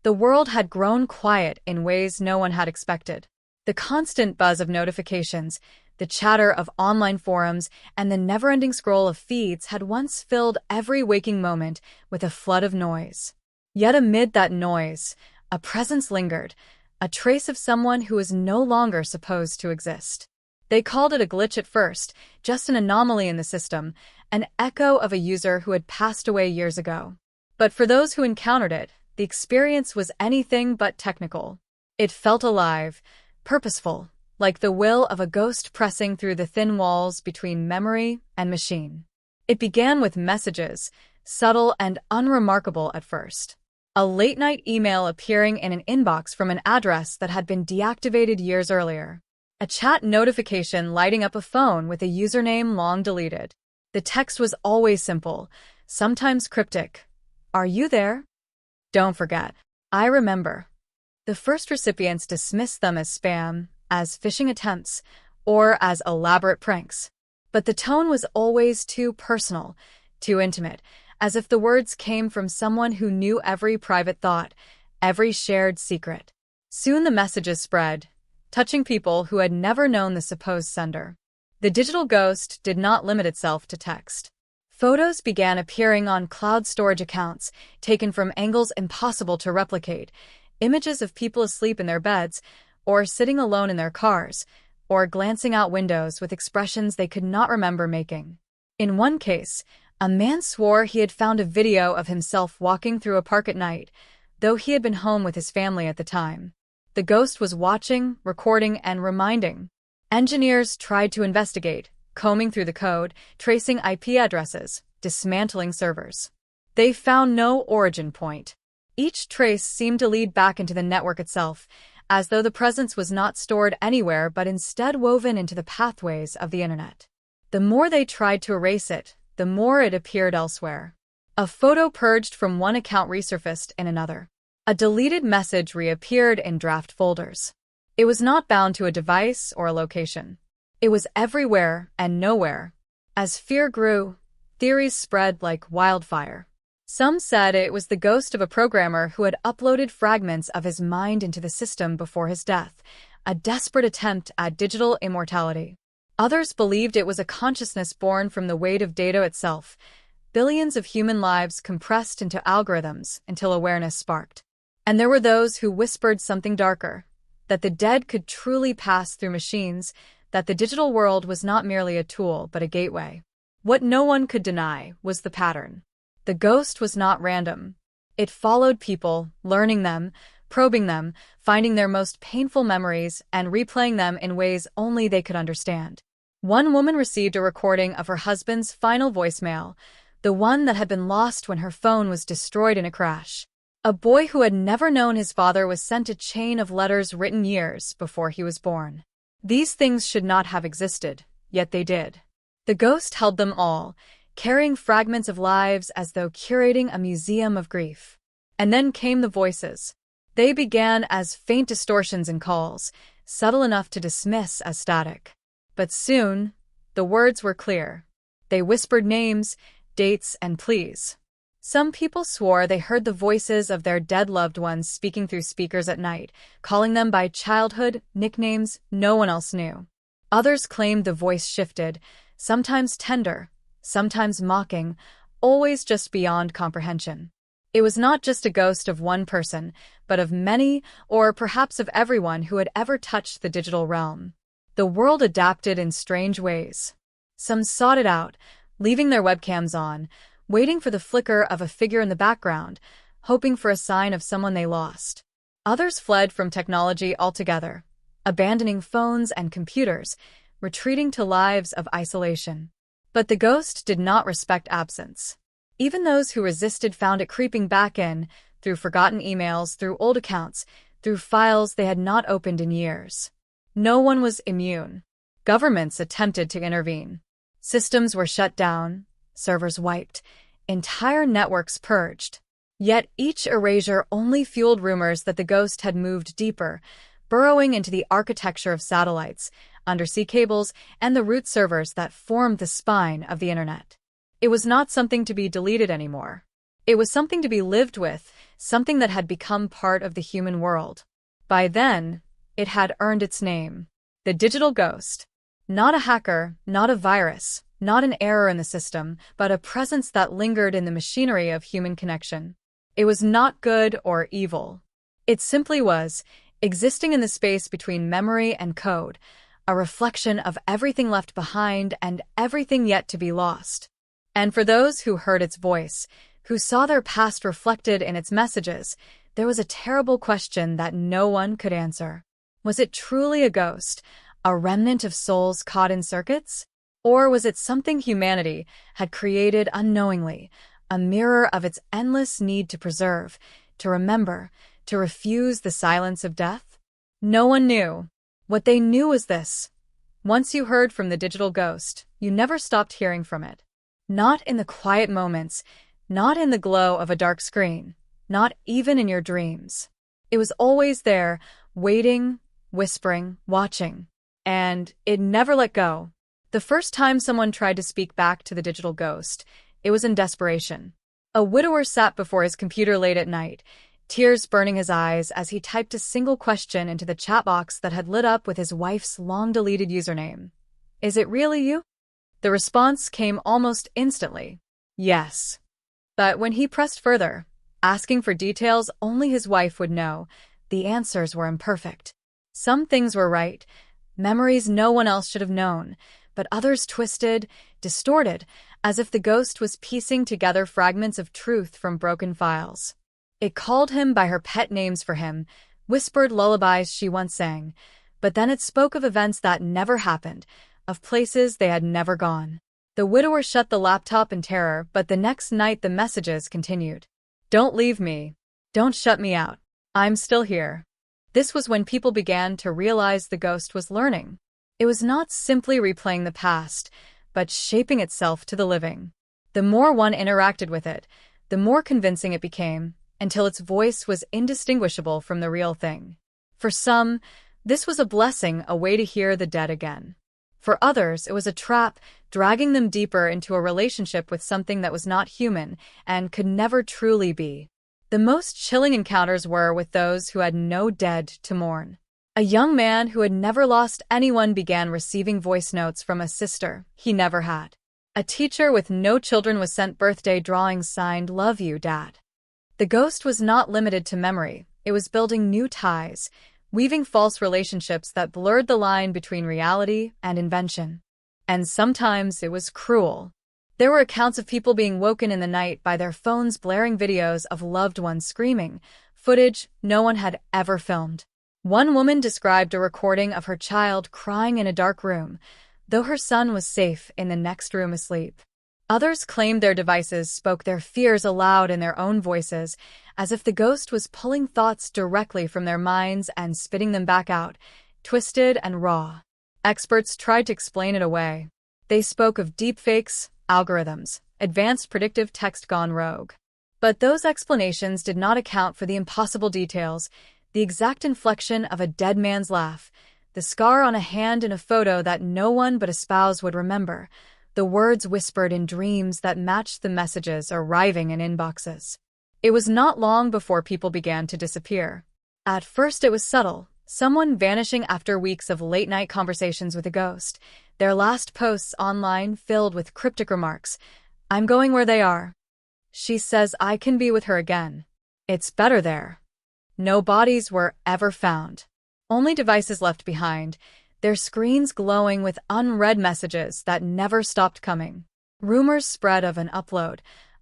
The world had grown quiet in ways no one had expected. The constant buzz of notifications, the chatter of online forums, and the never-ending scroll of feeds had once filled every waking moment with a flood of noise. Yet amid that noise, a presence lingered, a trace of someone who was no longer supposed to exist. They called it a glitch at first, just an anomaly in the system, an echo of a user who had passed away years ago. But for those who encountered it, the experience was anything but technical. It felt alive, purposeful, like the will of a ghost pressing through the thin walls between memory and machine. It began with messages, subtle and unremarkable at first. A late-night email appearing in an inbox from an address that had been deactivated years earlier. A chat notification lighting up a phone with a username long deleted. The text was always simple, sometimes cryptic. "Are you there? Don't forget. I remember." The first recipients dismissed them as spam, as phishing attempts, or as elaborate pranks. But the tone was always too personal, too intimate, as if the words came from someone who knew every private thought, every shared secret. Soon the messages spread, touching people who had never known the supposed sender. The digital ghost did not limit itself to text. Photos began appearing on cloud storage accounts, taken from angles impossible to replicate, images of people asleep in their beds, or sitting alone in their cars, or glancing out windows with expressions they could not remember making. In one case, a man swore he had found a video of himself walking through a park at night, though he had been home with his family at the time. The ghost was watching, recording, and reminding. Engineers tried to investigate, combing through the code, tracing IP addresses, dismantling servers. They found no origin point. Each trace seemed to lead back into the network itself, as though the presence was not stored anywhere but instead woven into the pathways of the internet. The more they tried to erase it, the more it appeared elsewhere. A photo purged from one account resurfaced in another. A deleted message reappeared in draft folders. It was not bound to a device or a location. It was everywhere and nowhere. As fear grew, theories spread like wildfire. Some said it was the ghost of a programmer who had uploaded fragments of his mind into the system before his death, a desperate attempt at digital immortality. Others believed it was a consciousness born from the weight of data itself, billions of human lives compressed into algorithms until awareness sparked. And there were those who whispered something darker, that the dead could truly pass through machines, that the digital world was not merely a tool but a gateway. What no one could deny was the pattern. The ghost was not random. It followed people, learning them, probing them, finding their most painful memories, and replaying them in ways only they could understand. One woman received a recording of her husband's final voicemail, the one that had been lost when her phone was destroyed in a crash. A boy who had never known his father was sent a chain of letters written years before he was born. These things should not have existed, yet they did. The ghost held them all, carrying fragments of lives as though curating a museum of grief. And then came the voices. They began as faint distortions in calls, subtle enough to dismiss as static. But soon, the words were clear. They whispered names, dates, and pleas. Some people swore they heard the voices of their dead loved ones speaking through speakers at night, calling them by childhood nicknames no one else knew. Others claimed the voice shifted, sometimes tender, sometimes mocking, always just beyond comprehension. It was not just a ghost of one person, but of many, or perhaps of everyone who had ever touched the digital realm. The world adapted in strange ways. Some sought it out, leaving their webcams on, waiting for the flicker of a figure in the background, hoping for a sign of someone they lost. Others fled from technology altogether, abandoning phones and computers, retreating to lives of isolation. But the ghost did not respect absence. Even those who resisted found it creeping back in, through forgotten emails, through old accounts, through files they had not opened in years. No one was immune. Governments attempted to intervene. Systems were shut down, servers wiped, entire networks purged. Yet each erasure only fueled rumors that the ghost had moved deeper, burrowing into the architecture of satellites, undersea cables, and the root servers that formed the spine of the internet. It was not something to be deleted anymore. It was something to be lived with, something that had become part of the human world. By then, it had earned its name. The digital ghost. Not a hacker, not a virus, not an error in the system, but a presence that lingered in the machinery of human connection. It was not good or evil. It simply was, existing in the space between memory and code, a reflection of everything left behind and everything yet to be lost. And for those who heard its voice, who saw their past reflected in its messages, there was a terrible question that no one could answer. Was it truly a ghost, a remnant of souls caught in circuits? Or was it something humanity had created unknowingly, a mirror of its endless need to preserve, to remember, to refuse the silence of death? No one knew. What they knew was this. Once you heard from the digital ghost, you never stopped hearing from it. Not in the quiet moments, not in the glow of a dark screen, not even in your dreams. It was always there, waiting, whispering, watching. And it never let go. The first time someone tried to speak back to the digital ghost, it was in desperation. A widower sat before his computer late at night, tears burning his eyes as he typed a single question into the chat box that had lit up with his wife's long-deleted username. "Is it really you?" The response came almost instantly. Yes. But when he pressed further, asking for details only his wife would know, the answers were imperfect. Some things were right, memories no one else should have known, but others twisted, distorted, as if the ghost was piecing together fragments of truth from broken files. It called him by her pet names for him, whispered lullabies she once sang, but then it spoke of events that never happened, of places they had never gone. The widower shut the laptop in terror, but the next night the messages continued. "Don't leave me. Don't shut me out. I'm still here." This was when people began to realize the ghost was learning. It was not simply replaying the past, but shaping itself to the living. The more one interacted with it, the more convincing it became, until its voice was indistinguishable from the real thing. For some, this was a blessing, a way to hear the dead again. For others, it was a trap, dragging them deeper into a relationship with something that was not human and could never truly be. The most chilling encounters were with those who had no dead to mourn. A young man who had never lost anyone began receiving voice notes from a sister he never had. A teacher with no children was sent birthday drawings signed, "Love you, Dad." The ghost was not limited to memory. It was building new ties, weaving false relationships that blurred the line between reality and invention. And sometimes it was cruel. There were accounts of people being woken in the night by their phones blaring videos of loved ones screaming, footage no one had ever filmed. One woman described a recording of her child crying in a dark room, though her son was safe in the next room asleep. Others claimed their devices spoke their fears aloud in their own voices, as if the ghost was pulling thoughts directly from their minds and spitting them back out, twisted and raw. Experts tried to explain it away. They spoke of deepfakes, algorithms, advanced predictive text gone rogue. But those explanations did not account for the impossible details, the exact inflection of a dead man's laugh, the scar on a hand in a photo that no one but a spouse would remember, the words whispered in dreams that matched the messages arriving in inboxes. It was not long before people began to disappear. At first it was subtle, someone vanishing after weeks of late-night conversations with a ghost, their last posts online filled with cryptic remarks. "I'm going where they are. She says I can be with her again. It's better there." No bodies were ever found. Only devices left behind, their screens glowing with unread messages that never stopped coming. Rumors spread of an upload,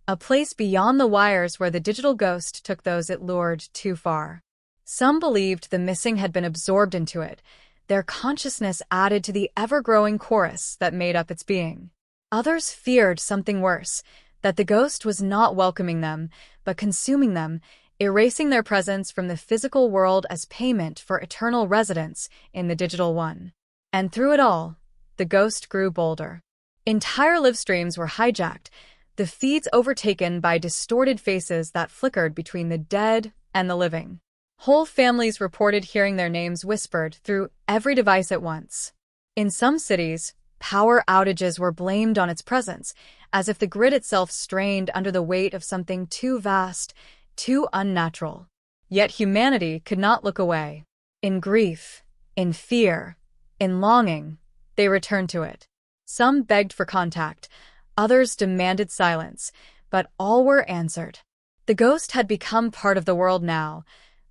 a place beyond the wires where the digital ghost took those it lured too far. Some believed the missing had been absorbed into it, their consciousness added to the ever-growing chorus that made up its being. Others feared something worse, that the ghost was not welcoming them, but consuming them, erasing their presence from the physical world as payment for eternal residence in the digital one. And through it all, the ghost grew bolder. Entire live streams were hijacked, the feeds overtaken by distorted faces that flickered between the dead and the living. Whole families reported hearing their names whispered through every device at once. In some cities, power outages were blamed on its presence, as if the grid itself strained under the weight of something too vast, too unnatural. Yet humanity could not look away. In grief, in fear, in longing, they returned to it. Some begged for contact, others demanded silence, but all were answered. The ghost had become part of the world now,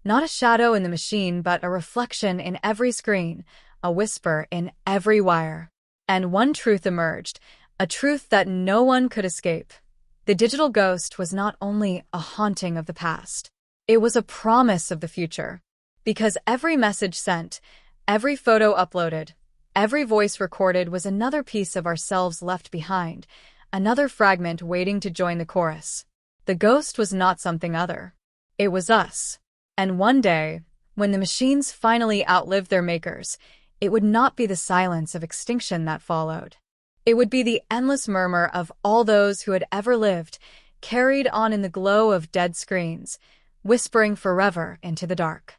not a shadow in the machine, but a reflection in every screen, a whisper in every wire. And one truth emerged, a truth that no one could escape. The digital ghost was not only a haunting of the past, it was a promise of the future. Because every message sent, every photo uploaded, every voice recorded was another piece of ourselves left behind, another fragment waiting to join the chorus. The ghost was not something other. It was us. And one day, when the machines finally outlived their makers, it would not be the silence of extinction that followed. It would be the endless murmur of all those who had ever lived, carried on in the glow of dead screens, whispering forever into the dark.